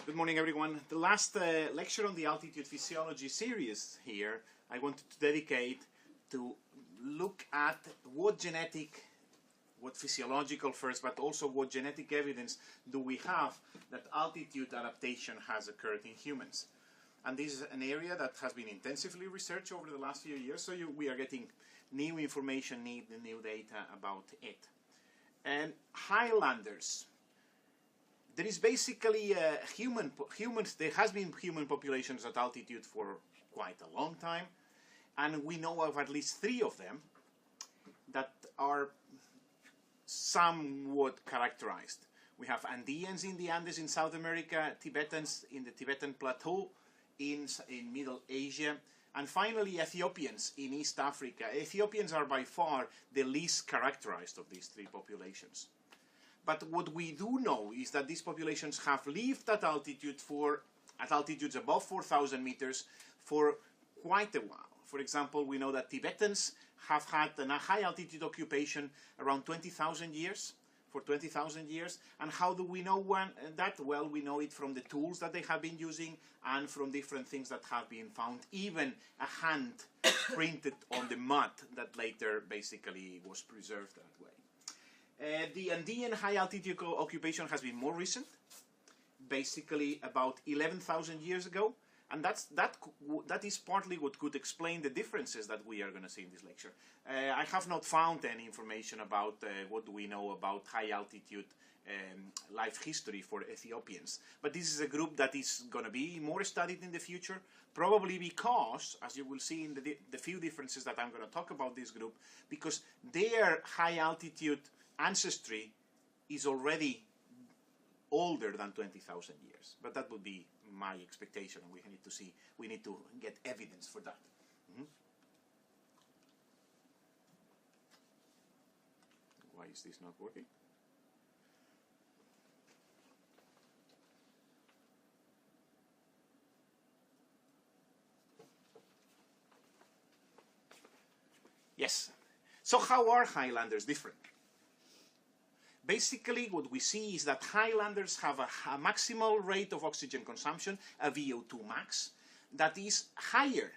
Good morning, everyone. The last lecture on the altitude physiology series here, I wanted to dedicate to look at what physiological first, but also what genetic evidence do we have that altitude adaptation has occurred in humans. And this is an area that has been intensively researched over the last few years, so we are getting new information, new data about it. And Highlanders. There is basically humans. There has been human populations at altitude for quite a long time, and we know of at least 3 of them that are somewhat characterized. We have Andeans in the Andes in South America, Tibetans in the Tibetan Plateau in Middle Asia, and finally Ethiopians in East Africa. Ethiopians are by far the least characterized of these 3 populations. But what we do know is that these populations have lived at altitudes above 4,000 meters for quite a while. For example, we know that Tibetans have had a high altitude occupation around 20,000 years, for 20,000 years. And how do we know that? Well, we know it from the tools that they have been using and from different things that have been found, even a hand printed on the mud that later basically was preserved that way. The Andean high altitude occupation has been more recent, basically about 11,000 years ago, and that is partly what could explain the differences that we are going to see in this lecture. I have not found any information about what do we know about high altitude life history for Ethiopians, but this is a group that is going to be more studied in the future, probably because, as you will see in the few differences that I'm going to talk about this group, because their high altitude ancestry is already older than 20,000 years, but that would be my expectation. We need to get evidence for that. Why is this not working? Yes. So how are Highlanders different? Basically, what we see is that Highlanders have a maximal rate of oxygen consumption, a VO2 max, that is higher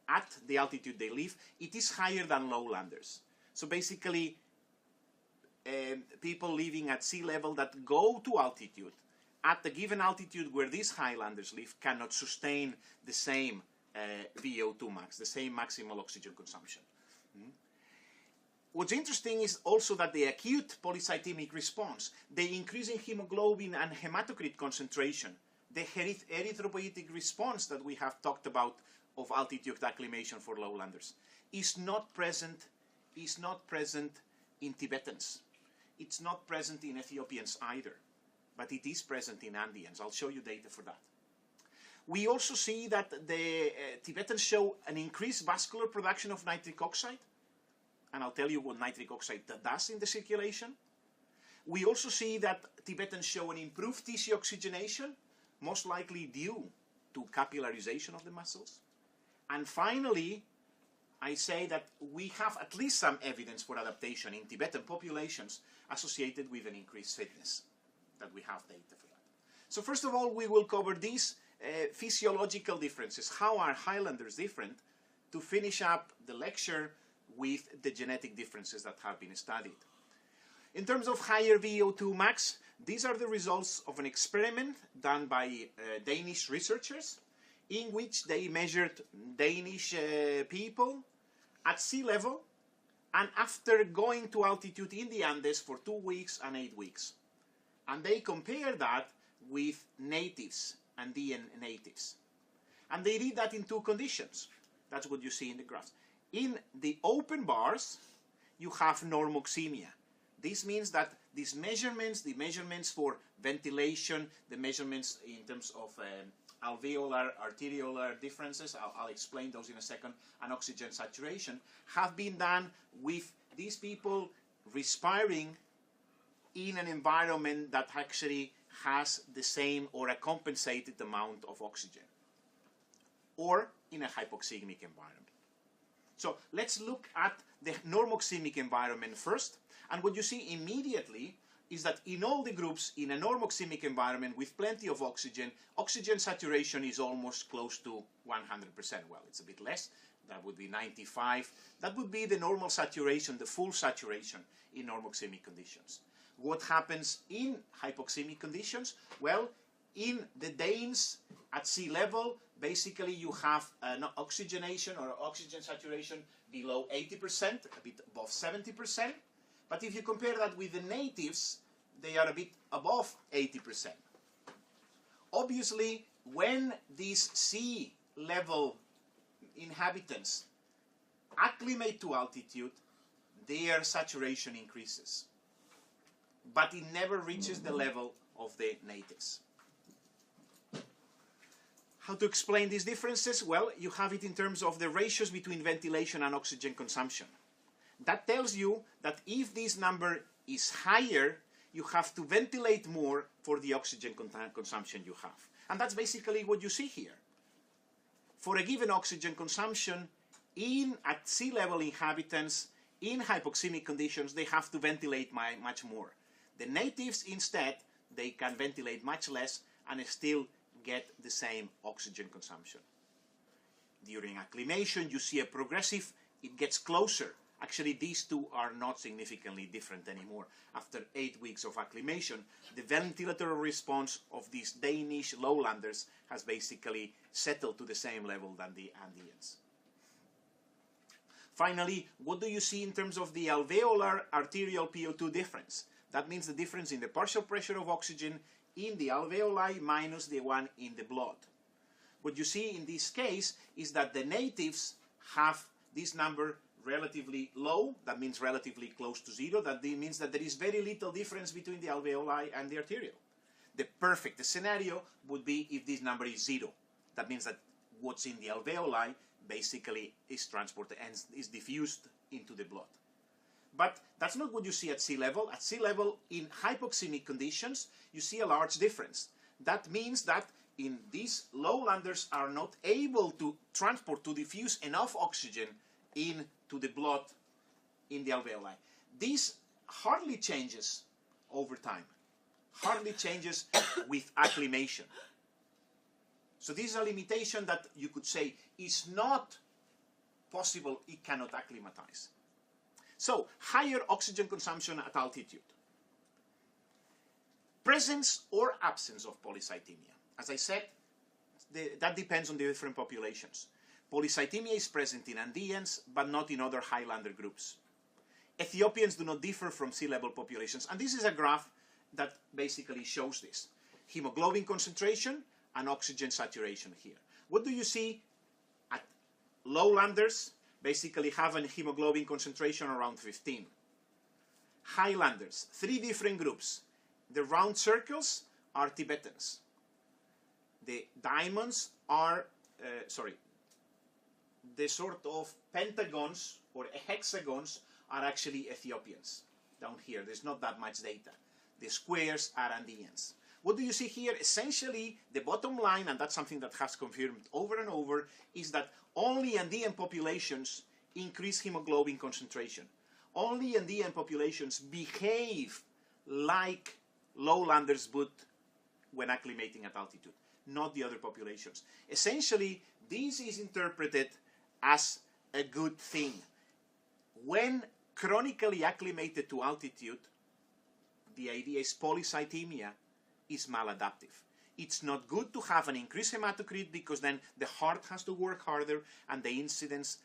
at the altitude they live. It is higher than lowlanders. So basically, people living at sea level that go to altitude, at the given altitude where these Highlanders live, cannot sustain the same VO2 max, the same maximal oxygen consumption. What's interesting is also that the acute polycythemic response, the increase in hemoglobin and hematocrit concentration, the erythropoietic response that we have talked about of altitude acclimation for lowlanders, is not present in Tibetans. It's not present in Ethiopians either, but it is present in Andeans. I'll show you data for that. We also see that the Tibetans show an increased vascular production of nitric oxide, and I'll tell you what nitric oxide does in the circulation. We also see that Tibetans show an improved tissue oxygenation, most likely due to capillarization of the muscles. And finally, I say that we have at least some evidence for adaptation in Tibetan populations associated with an increased fitness, that we have data for that. So first of all, we will cover these physiological differences. How are Highlanders different? To finish up the lecture with the genetic differences that have been studied. In terms of higher VO2 max, these are the results of an experiment done by Danish researchers, in which they measured Danish people at sea level and after going to altitude in the Andes for 2 weeks and 8 weeks. And they compared that with natives, Andean natives. And they did that in 2 conditions. That's what you see in the graphs. In the open bars, you have normoxemia. This means that these measurements, the measurements for ventilation, the measurements in terms of alveolar, arteriolar differences, I'll explain those in a second, and oxygen saturation, have been done with these people respiring in an environment that actually has the same or a compensated amount of oxygen, or in a hypoxemic environment. So let's look at the normoxemic environment first, and what you see immediately is that in all the groups in a normoxemic environment with plenty of oxygen, oxygen saturation is almost close to 100%. Well, it's a bit less. That would be 95. That would be the normal saturation, the full saturation in normoxemic conditions. What happens in hypoxemic conditions? Well, in the Danes at sea level, basically you have an oxygenation or oxygen saturation below 80%, a bit above 70%. But if you compare that with the natives, they are a bit above 80%. Obviously, when these sea level inhabitants acclimate to altitude, their saturation increases. But it never reaches the level of the natives. How to explain these differences? Well, you have it in terms of the ratios between ventilation and oxygen consumption. That tells you that if this number is higher, you have to ventilate more for the oxygen consumption you have. And that's basically what you see here. For a given oxygen consumption, at sea level inhabitants, in hypoxemic conditions, they have to ventilate much more. The natives, instead, they can ventilate much less and still get the same oxygen consumption. During acclimation, you see a progressive, it gets closer. Actually, these two are not significantly different anymore. After 8 weeks of acclimation, the ventilatory response of these Danish lowlanders has basically settled to the same level than the Andeans. Finally, what do you see in terms of the alveolar arterial PO2 difference? That means the difference in the partial pressure of oxygen in the alveoli minus the one in the blood. What you see in this case is that the natives have this number relatively low, that means relatively close to zero, that means that there is very little difference between the alveoli and the arterial. The perfect scenario would be if this number is zero. That means that what's in the alveoli basically is transported and is diffused into the blood. But that's not what you see at sea level. At sea level, in hypoxemic conditions, you see a large difference. That means that in these lowlanders are not able to transport, to diffuse enough oxygen into the blood in the alveoli. This hardly changes over time, hardly changes with acclimation. So this is a limitation that you could say is not possible, it cannot acclimatize. So, higher oxygen consumption at altitude. Presence or absence of polycythemia. As I said, that depends on the different populations. Polycythemia is present in Andeans, but not in other Highlander groups. Ethiopians do not differ from sea level populations, and this is a graph that basically shows this. Hemoglobin concentration and oxygen saturation here. What do you see at lowlanders? Basically have a hemoglobin concentration around 15. Highlanders, 3 different groups. The round circles are Tibetans. The diamonds are, the sort of pentagons or hexagons are actually Ethiopians. Down here, there's not that much data. The squares are Andeans. What do you see here? Essentially, the bottom line, and that's something that has confirmed over and over, is that only Andean populations increase hemoglobin concentration. Only Andean populations behave like lowlanders would when acclimating at altitude, not the other populations. Essentially, this is interpreted as a good thing. When chronically acclimated to altitude, the idea is polycythemia is maladaptive. It's not good to have an increased hematocrit because then the heart has to work harder and the incidence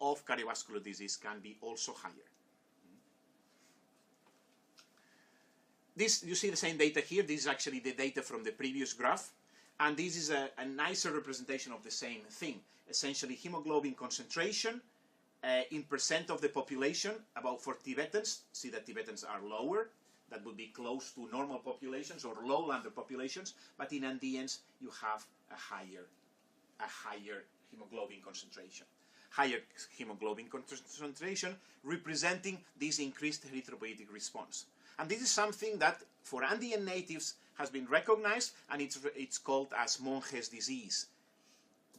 of cardiovascular disease can be also higher. This, you see the same data here. This is actually the data from the previous graph. And this is a nicer representation of the same thing. Essentially, hemoglobin concentration in percent of the population, about for Tibetans. See that Tibetans are lower. That would be close to normal populations or lowlander populations. But in Andeans, you have a higher hemoglobin concentration. Higher hemoglobin concentration representing this increased erythropoietic response. And this is something that for Andean natives has been recognized, and it's called as Monge's disease.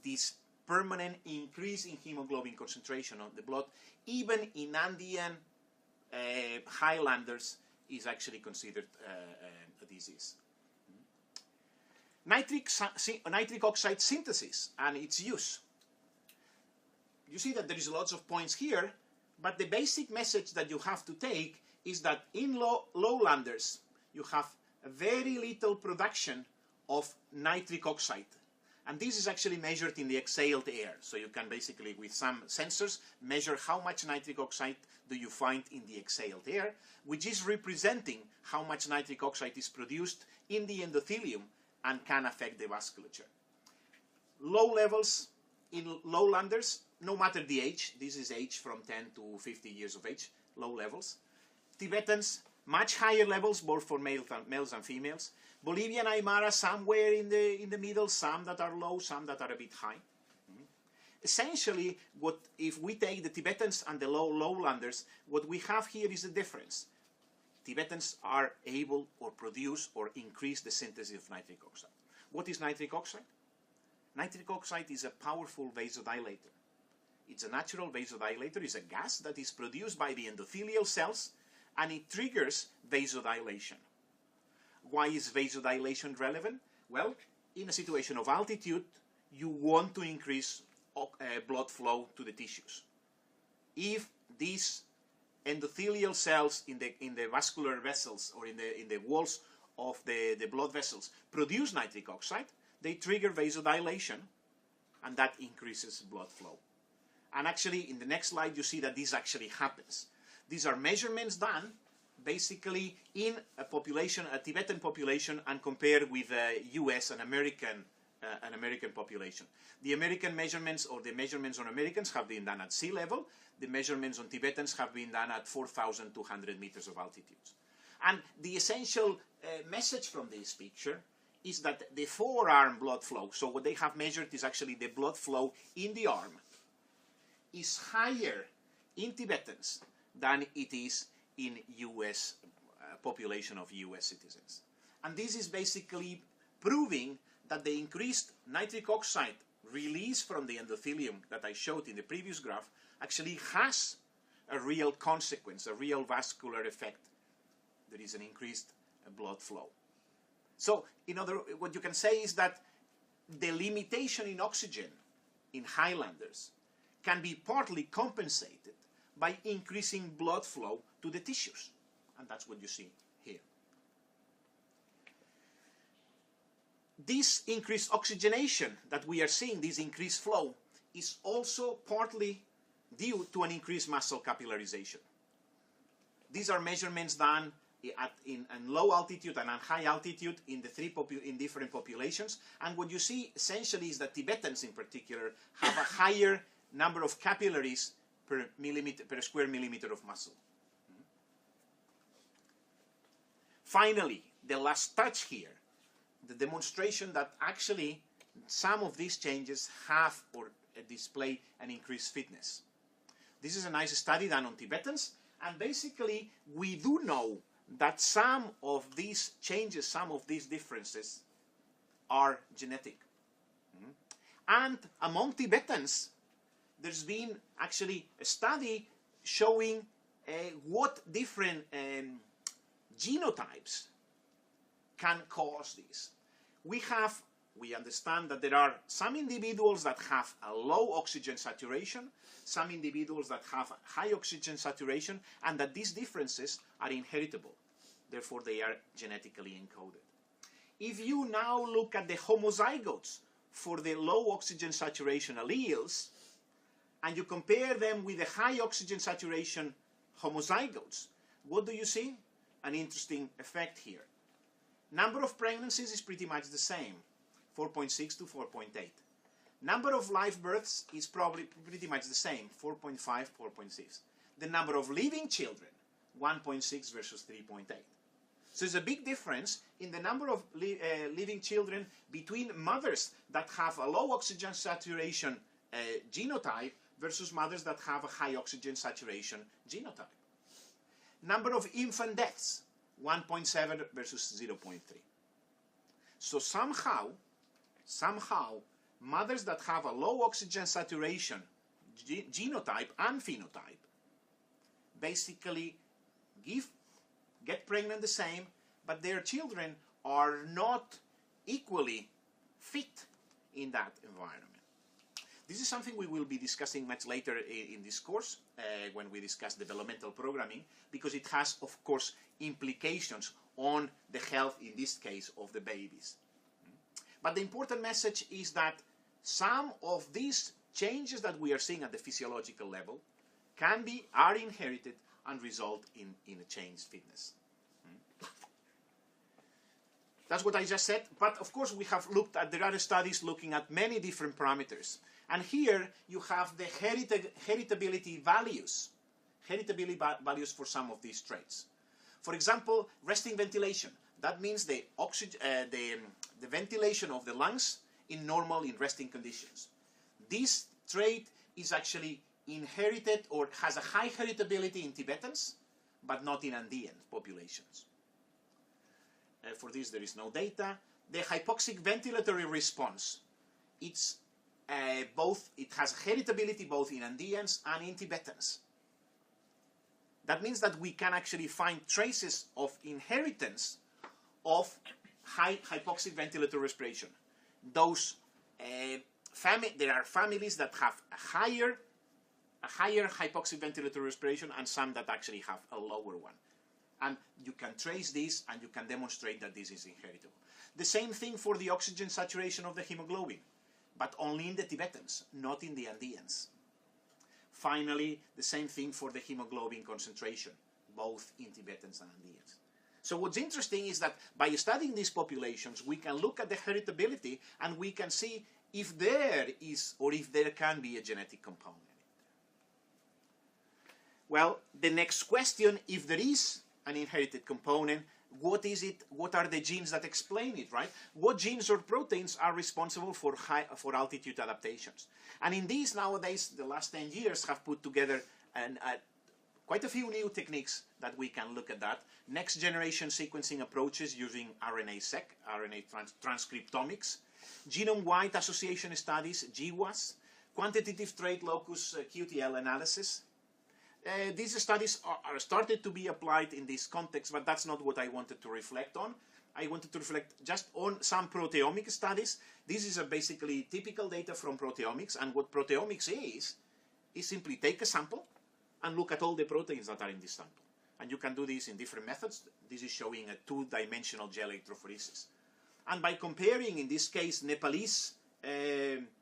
This permanent increase in hemoglobin concentration of the blood, even in Andean highlanders, is actually considered a disease. Nitric oxide synthesis and its use. You see that there is lots of points here, but the basic message that you have to take is that in lowlanders, you have a very little production of nitric oxide. And this is actually measured in the exhaled air. So you can basically, with some sensors, measure how much nitric oxide do you find in the exhaled air, which is representing how much nitric oxide is produced in the endothelium and can affect the vasculature. Low levels in lowlanders, no matter the age, this is age from 10 to 50 years of age, low levels. Tibetans, much higher levels, both for males and females. Bolivian Aymara, somewhere in the middle, some that are low, some that are a bit high. Essentially, if we take the Tibetans and the lowlanders, what we have here is a difference. Tibetans are able or produce or increase the synthesis of nitric oxide. What is nitric oxide? Nitric oxide is a powerful vasodilator. It's a natural vasodilator. It's a gas that is produced by the endothelial cells, and it triggers vasodilation. Why is vasodilation relevant? Well, in a situation of altitude, you want to increase blood flow to the tissues. If these endothelial cells in the vascular vessels or in the walls of the blood vessels produce nitric oxide, they trigger vasodilation, and that increases blood flow. And actually, in the next slide, you see that this actually happens. These are measurements done basically in a population, a Tibetan population, and compared with a US and American population. The American measurements, or the measurements on Americans, have been done at sea level. The measurements on Tibetans have been done at 4,200 meters of altitude. And the essential message from this picture is that the forearm blood flow, so what they have measured is actually the blood flow in the arm, is higher in Tibetans than it is in US population of US citizens. And this is basically proving that the increased nitric oxide release from the endothelium that I showed in the previous graph actually has a real consequence, a real vascular effect. There is an increased blood flow. So, what you can say is that the limitation in oxygen in highlanders can be partly compensated by increasing blood flow to the tissues. And that's what you see here. This increased oxygenation that we are seeing, this increased flow, is also partly due to an increased muscle capillarization. These are measurements done in low altitude and at high altitude in different populations. And what you see essentially is that Tibetans in particular have a higher number of capillaries per square millimeter of muscle. Finally, the last touch here, the demonstration that actually some of these changes have or display an increased fitness. This is a nice study done on Tibetans, and basically we do know that some of these changes, some of these differences are genetic. And among Tibetans, there's been actually a study showing what different genotypes can cause this. We understand that there are some individuals that have a low oxygen saturation, some individuals that have high oxygen saturation, and that these differences are inheritable. Therefore, they are genetically encoded. If you now look at the homozygotes for the low oxygen saturation alleles, and you compare them with the high oxygen saturation homozygotes, what do you see? An interesting effect here. Number of pregnancies is pretty much the same, 4.6 to 4.8. Number of live births is probably pretty much the same, 4.5, 4.6. The number of living children, 1.6 versus 3.8. So there's a big difference in the number of living children between mothers that have a low oxygen saturation genotype versus mothers that have a high oxygen saturation genotype. Number of infant deaths, 1.7 versus 0.3. So somehow, mothers that have a low oxygen saturation genotype and phenotype basically give get pregnant the same, but their children are not equally fit in that environment. This is something we will be discussing much later in this course when we discuss developmental programming, because it has, of course, implications on the health, in this case, of the babies. But the important message is that some of these changes that we are seeing at the physiological level are inherited and result in a changed fitness. That's what I just said, but of course we have looked at, there are studies looking at many different parameters. And here you have the heritability values for some of these traits. For example, resting ventilation. That means the ventilation of the lungs in resting conditions. This trait is actually inherited or has a high heritability in Tibetans, but not in Andean populations. For this, there is no data. The hypoxic ventilatory response, it has heritability both in Andeans and in Tibetans. That means that we can actually find traces of inheritance of high hypoxic ventilatory respiration. There are families that have a higher hypoxic ventilatory respiration and some that actually have a lower one. And you can trace this and you can demonstrate that this is inheritable. The same thing for the oxygen saturation of the hemoglobin, but only in the Tibetans, not in the Andeans. Finally, the same thing for the hemoglobin concentration, both in Tibetans and Andeans. So what's interesting is that by studying these populations, we can look at the heritability and we can see if there is or if there can be a genetic component. Well, the next question, if there is an inherited component, what is it? What are the genes that explain it, right? What genes or proteins are responsible for altitude adaptations? And in these nowadays, the last 10 years have put together quite a few new techniques that we can look at that. Next generation sequencing approaches using RNA-seq, RNA transcriptomics, genome-wide association studies, GWAS, quantitative trait locus QTL analysis. These studies are started to be applied in this context, but that's not what I wanted to reflect on. I wanted to reflect just on some proteomic studies. This is basically typical data from proteomics, and what proteomics is simply take a sample and look at all the proteins that are in this sample. And you can do this in different methods. This is showing a two-dimensional gel electrophoresis. And by comparing, in this case, Nepalese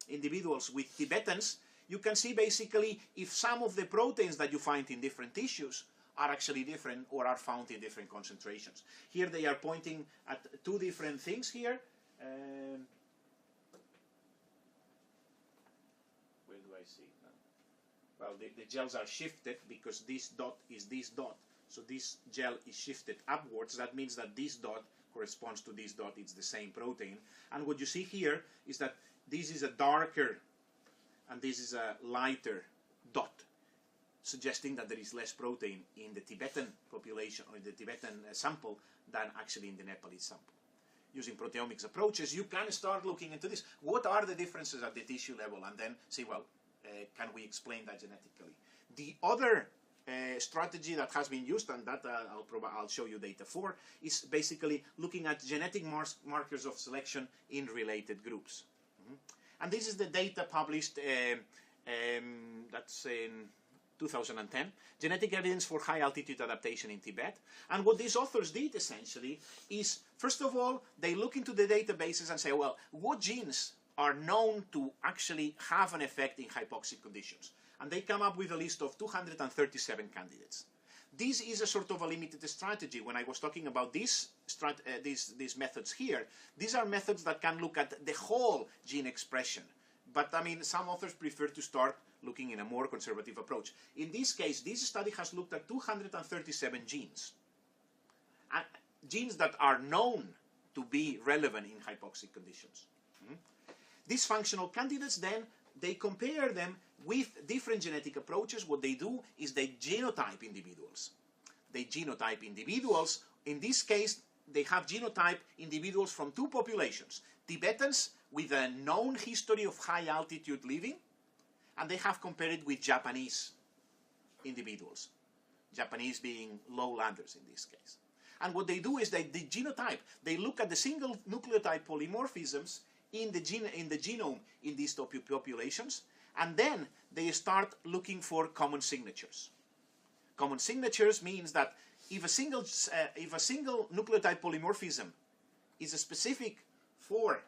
individuals with Tibetans, you can see basically if some of the proteins that you find in different tissues are actually different or are found in different concentrations. Here they are pointing at two different things here. Where do I see it now? Well, the gels are shifted because this dot is this dot. So this gel is shifted upwards. That means that this dot corresponds to this dot. It's the same protein. And what you see here is that this is a darker and this is a lighter dot, suggesting that there is less protein in the Tibetan population or in the Tibetan sample than actually in the Nepalese sample. Using proteomics approaches, you can start looking into this. What are the differences at the tissue level? And then see, well, can we explain that genetically? The other strategy that has been used, and that I'll show you data for, is basically looking at genetic markers of selection in related groups. And this is the data published, that's in 2010, Genetic Evidence for High Altitude Adaptation in Tibet. And what these authors did essentially is, first of all, they look into the databases and say, well, what genes are known to actually have an effect in hypoxic conditions? And they come up with a list of 237 candidates. This is a sort of a limited strategy. When I was talking about these methods here, these are methods that can look at the whole gene expression. But I mean, some authors prefer to start looking in a more conservative approach. In this case, this study has looked at 237 genes. And genes that are known to be relevant in hypoxic conditions. These functional candidates then, they compare them with different genetic approaches. What they do is they genotype individuals. They genotype individuals. In this case, they have genotyped individuals from two populations. Tibetans with a known history of high altitude living, and they have compared it with Japanese individuals. Japanese being lowlanders in this case. And what they do is the genotype. They look at the single nucleotide polymorphisms in the genome in these populations, and then they start looking for common signatures. Common signatures means that if a single nucleotide polymorphism is specific for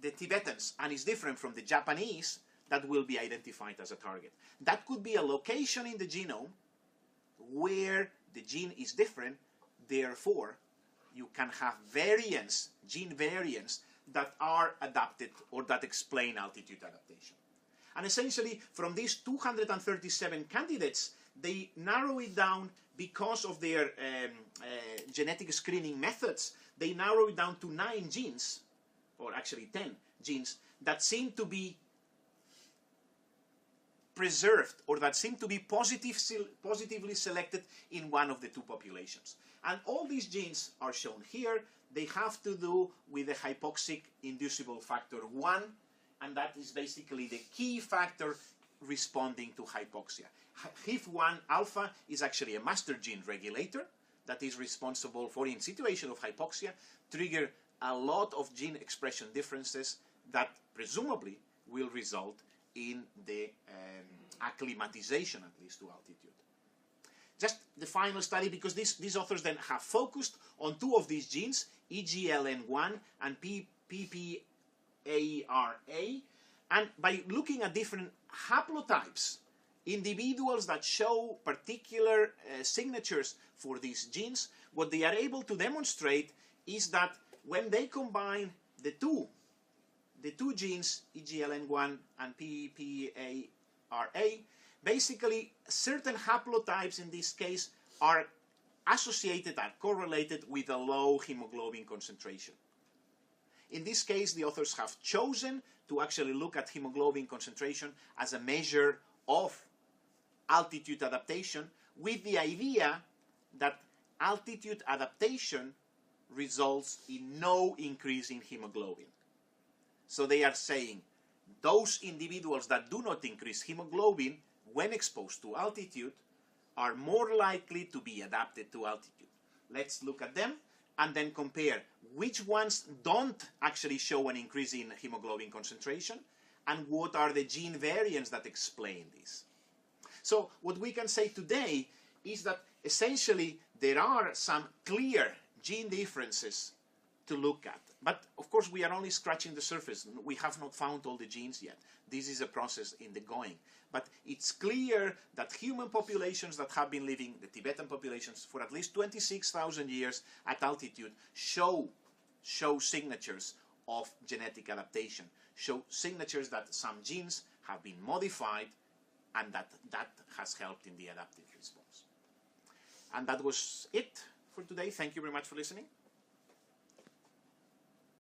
the Tibetans and is different from the Japanese, that will be identified as a target. That could be a location in the genome where the gene is different, therefore you can have variants, gene variants, that are adapted or that explain altitude adaptation. And essentially, from these 237 candidates, they narrow it down because of their genetic screening methods. They narrow it down to 9 genes, or actually 10 genes, that seem to be preserved or that seem to be positively selected in one of the 2 populations. And all these genes are shown here. They have to do with the hypoxic inducible factor 1, and that is basically the key factor responding to hypoxia. HIF1 alpha is actually a master gene regulator that is responsible for, in situation of hypoxia, trigger a lot of gene expression differences that presumably will result in the acclimatization, at least, to altitude. Just the final study, because these authors then have focused on 2 of these genes, EGLN1 and PPARA, and by looking at different haplotypes, individuals that show particular signatures for these genes, what they are able to demonstrate is that when they combine the two genes, EGLN1 and PPARA, basically certain haplotypes in this case are associated and correlated with a low hemoglobin concentration. In this case, the authors have chosen to actually look at hemoglobin concentration as a measure of altitude adaptation, with the idea that altitude adaptation results in no increase in hemoglobin. So they are saying those individuals that do not increase hemoglobin when exposed to altitude are more likely to be adapted to altitude. Let's look at them and then compare which ones don't actually show an increase in hemoglobin concentration and what are the gene variants that explain this. So what we can say today is that essentially there are some clear gene differences to look at. But of course we are only scratching the surface. We have not found all the genes yet. This is a process in the going. But it's clear that human populations that have been living, the Tibetan populations, for at least 26,000 years at altitude show signatures of genetic adaptation, show signatures that some genes have been modified and that has helped in the adaptive response. And that was it for today. Thank you very much for listening.